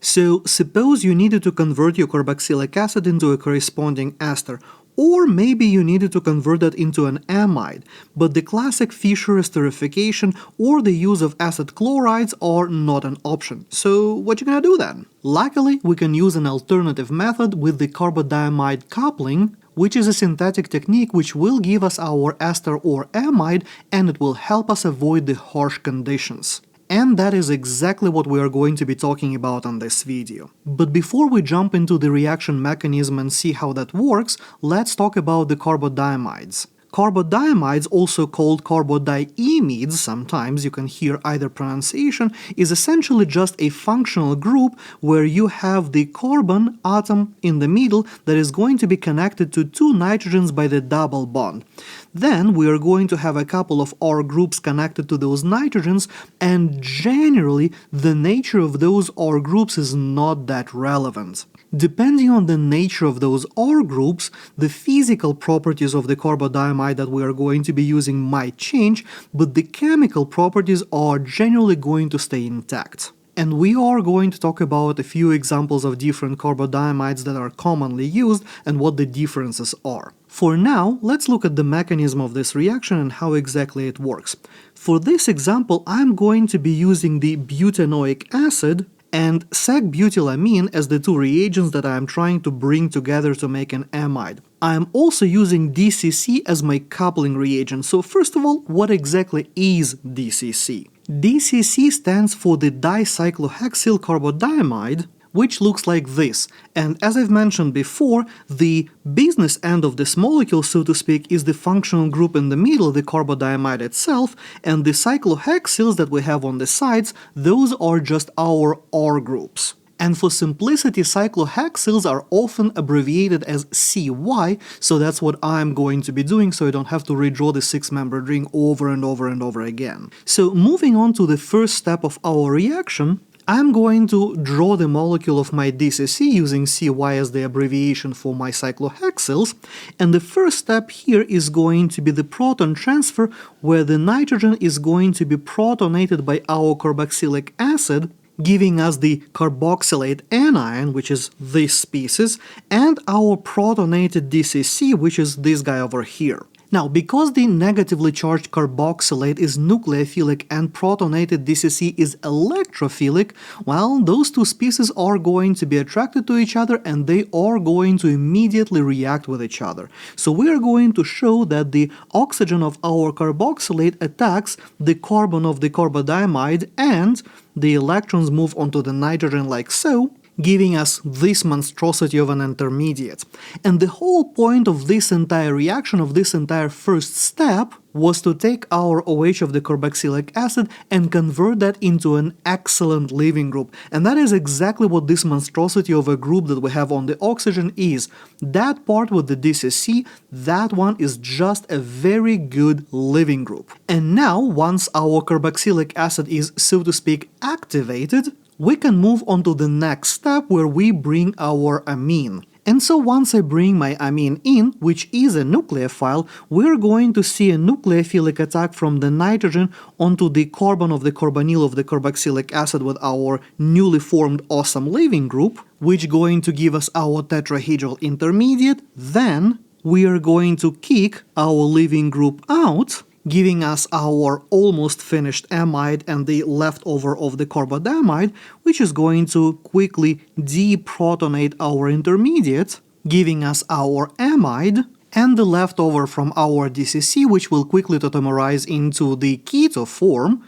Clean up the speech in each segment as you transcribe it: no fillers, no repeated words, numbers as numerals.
So suppose you needed to convert your carboxylic acid into a corresponding ester, or maybe you needed to convert that into an amide, but the classic Fischer esterification or the use of acid chlorides are not an option. So what you gonna do then? Luckily, we can use an alternative method with the carbodiimide coupling, which is a synthetic technique which will give us our ester or amide, and it will help us avoid the harsh conditions. And that is exactly what we are going to be talking about on this video. But before we jump into the reaction mechanism and see how that works, let's talk about the carbodiimides. Carbodiimides, also called carbodiimides, sometimes you can hear either pronunciation, is essentially just a functional group where you have the carbon atom in the middle that is going to be connected to two nitrogens by the double bond. Then we are going to have a couple of R groups connected to those nitrogens, and generally the nature of those R groups is not that relevant. Depending on the nature of those R groups, the physical properties of the carbodiimide that we are going to be using might change, but the chemical properties are generally going to stay intact. And we are going to talk about a few examples of different carbodiimides that are commonly used and what the differences are. For now, let's look at the mechanism of this reaction and how exactly it works. For this example, I'm going to be using the butanoic acid and sec-butylamine as the two reagents that I am trying to bring together to make an amide. I am also using DCC as my coupling reagent. So first of all, what exactly is DCC? DCC stands for the dicyclohexyl carbodiimide, which looks like this. And as I've mentioned before, the business end of this molecule, so to speak, is the functional group in the middle, the carbodiimide itself, and the cyclohexyls that we have on the sides, those are just our R groups. And for simplicity, cyclohexyls are often abbreviated as CY, so that's what I'm going to be doing, so I don't have to redraw the six-membered ring over and over and over again. So moving on to the first step of our reaction, I'm going to draw the molecule of my DCC using CY as the abbreviation for my cyclohexyls, and the first step here is going to be the proton transfer, where the nitrogen is going to be protonated by our carboxylic acid, giving us the carboxylate anion, which is this species, and our protonated DCC, which is this guy over here. Now, because the negatively charged carboxylate is nucleophilic and protonated DCC is electrophilic, well, those two species are going to be attracted to each other and they are going to immediately react with each other. So we are going to show that the oxygen of our carboxylate attacks the carbon of the carbodiimide and the electrons move onto the nitrogen like so, giving us this monstrosity of an intermediate. And the whole point of this entire reaction, of this entire first step, was to take our OH of the carboxylic acid and convert that into an excellent leaving group. And that is exactly what this monstrosity of a group that we have on the oxygen is. That part with the DCC, that one is just a very good leaving group. And now, once our carboxylic acid is, so to speak, activated, we can move on to the next step where we bring our amine. And so once I bring my amine in, which is a nucleophile, we're going to see a nucleophilic attack from the nitrogen onto the carbon of the carbonyl of the carboxylic acid with our newly formed awesome leaving group, which going to give us our tetrahedral intermediate. Then we are going to kick our leaving group out, giving us our almost finished amide and the leftover of the carbodiimide, which is going to quickly deprotonate our intermediate, giving us our amide, and the leftover from our DCC, which will quickly tautomerize into the keto form,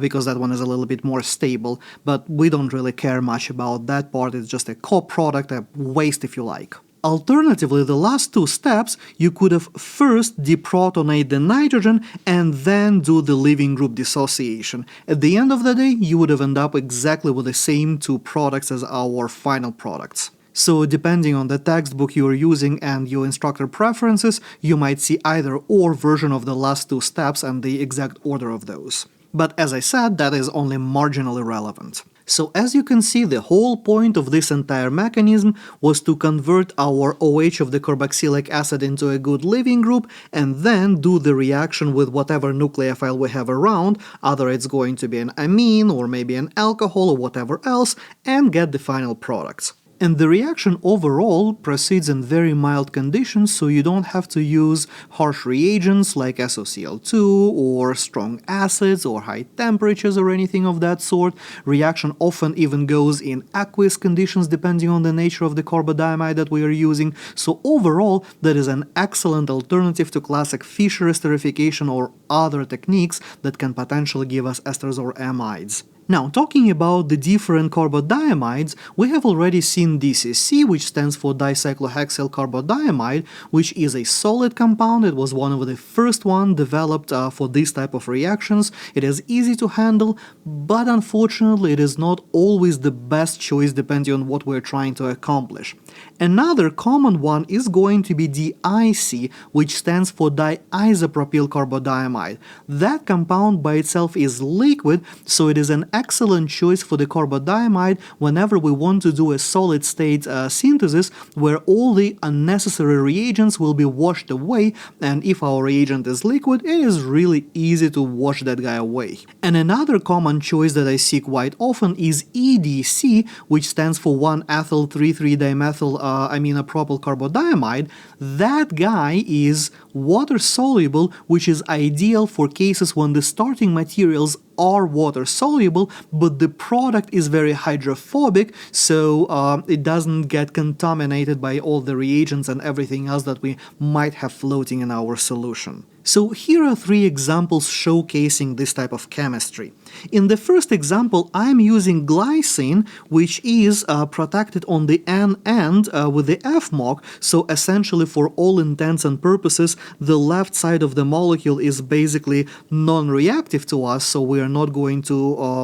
because that one is a little bit more stable, but we don't really care much about that part. It's just a co-product, a waste if you like. Alternatively, the last two steps, you could have first deprotonate the nitrogen and then do the leaving group dissociation. At the end of the day, you would have ended up exactly with the same two products as our final products. So depending on the textbook you are using and your instructor preferences, you might see either or version of the last two steps and the exact order of those. But as I said, that is only marginally relevant. So as you can see, the whole point of this entire mechanism was to convert our OH of the carboxylic acid into a good leaving group and then do the reaction with whatever nucleophile we have around, either it's going to be an amine or maybe an alcohol or whatever else, and get the final products. And the reaction overall proceeds in very mild conditions, so you don't have to use harsh reagents like SOCl2 or strong acids or high temperatures or anything of that sort. Reaction often even goes in aqueous conditions depending on the nature of the carbodiimide that we are using. So overall, that is an excellent alternative to classic Fischer esterification or other techniques that can potentially give us esters or amides. Now, talking about the different carbodiimides, we have already seen DCC, which stands for dicyclohexyl carbodiimide, which is a solid compound. It was one of the first one developed for this type of reactions. It is easy to handle, but unfortunately it is not always the best choice depending on what we're trying to accomplish. Another common one is going to be DIC, which stands for diisopropyl carbodiimide. That compound by itself is liquid, so it is an excellent choice for the carbodiimide whenever we want to do a solid-state synthesis where all the unnecessary reagents will be washed away, and if our reagent is liquid, it is really easy to wash that guy away. And another common choice that I see quite often is EDC, which stands for 1-ethyl-3,3-dimethyl aminopropyl carbodiimide. That guy is water-soluble, which is ideal for cases when the starting materials are water-soluble, but the product is very hydrophobic, so it doesn't get contaminated by all the reagents and everything else that we might have floating in our solution. So here are three examples showcasing this type of chemistry. In the first example, I'm using glycine, which is protected on the N end with the FMOC, so essentially for all intents and purposes, the left side of the molecule is basically non-reactive to us, so we are not going to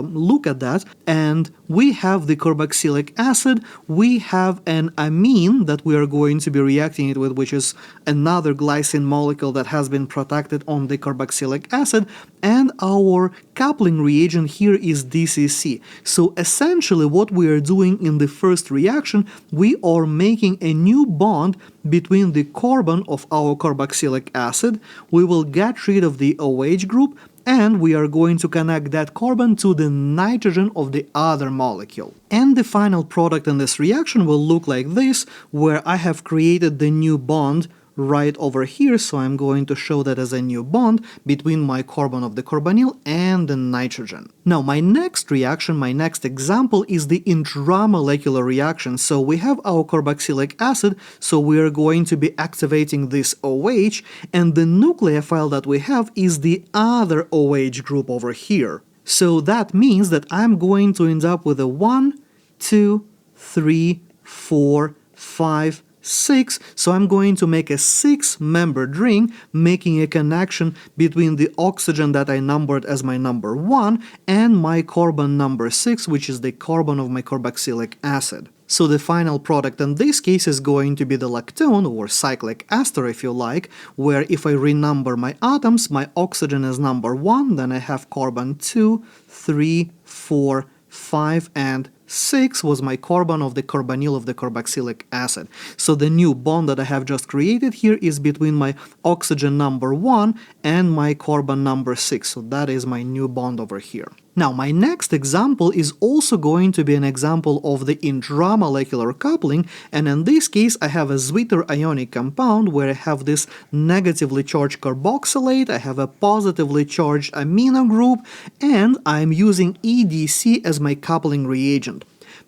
look at that. And we have the carboxylic acid, we have an amine that we are going to be reacting it with, which is another glycine molecule that has been protected on the carboxylic acid, and our coupling reagent here is DCC. So essentially what we are doing in the first reaction, we are making a new bond between the carbon of our carboxylic acid. We will get rid of the OH group, and we are going to connect that carbon to the nitrogen of the other molecule. And the final product in this reaction will look like this, where I have created the new bond right over here, so I'm going to show that as a new bond between my carbon of the carbonyl and the nitrogen. Now, my next reaction, my next example is the intramolecular reaction. So we have our carboxylic acid, so we are going to be activating this OH, and the nucleophile that we have is the other OH group over here. So that means that I'm going to end up with a 1, 2, 3, 4, 5, 6, so I'm going to make a 6-membered ring, making a connection between the oxygen that I numbered as my number 1 and my carbon number 6, which is the carbon of my carboxylic acid. So the final product in this case is going to be the lactone, or cyclic ester if you like, where if I renumber my atoms, my oxygen is number 1, then I have carbon 2, 3, 4, 5, and 6 was my carbon of the carbonyl of the carboxylic acid. So the new bond that I have just created here is between my oxygen number 1 and my carbon number 6. So that is my new bond over here. Now, my next example is also going to be an example of the intramolecular coupling, and in this case I have a Zwitter ionic compound where I have this negatively charged carboxylate, I have a positively charged amino group, and I'm using EDC as my coupling reagent.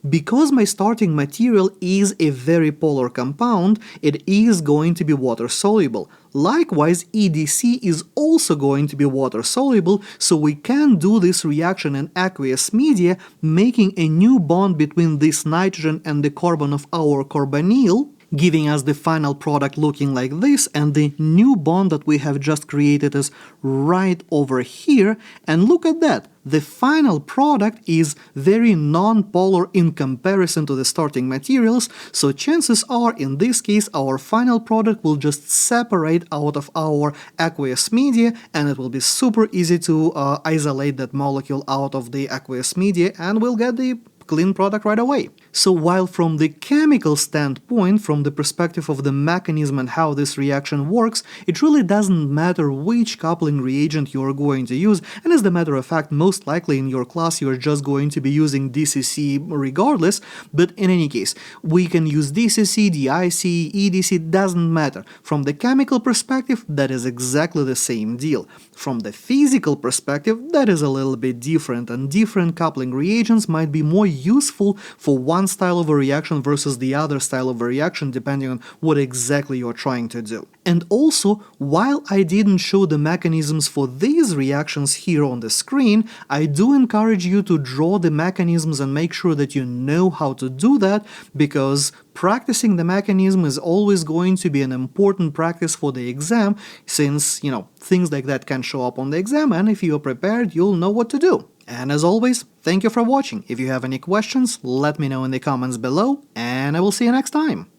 Because my starting material is a very polar compound, it is going to be water-soluble. Likewise, EDC is also going to be water-soluble, so we can do this reaction in aqueous media, making a new bond between this nitrogen and the carbon of our carbonyl. giving us the final product looking like this, and the new bond that we have just created is right over here. And look at that, the final product is very non-polar in comparison to the starting materials, so chances are in this case our final product will just separate out of our aqueous media, and it will be super easy to isolate that molecule out of the aqueous media, and we'll get the clean product right away. So while from the chemical standpoint, from the perspective of the mechanism and how this reaction works, it really doesn't matter which coupling reagent you're going to use, and as a matter of fact, most likely in your class you're just going to be using DCC regardless, but in any case, we can use DCC, DIC, EDC, doesn't matter. From the chemical perspective, that is exactly the same deal. From the physical perspective, that is a little bit different, and different coupling reagents might be more useful for one style of a reaction versus the other style of a reaction, depending on what exactly you're trying to do. And also, while I didn't show the mechanisms for these reactions here on the screen, I do encourage you to draw the mechanisms and make sure that you know how to do that, because practicing the mechanism is always going to be an important practice for the exam, since, things like that can show up on the exam, and if you're prepared, you'll know what to do. And as always, thank you for watching. If you have any questions, let me know in the comments below, and I will see you next time.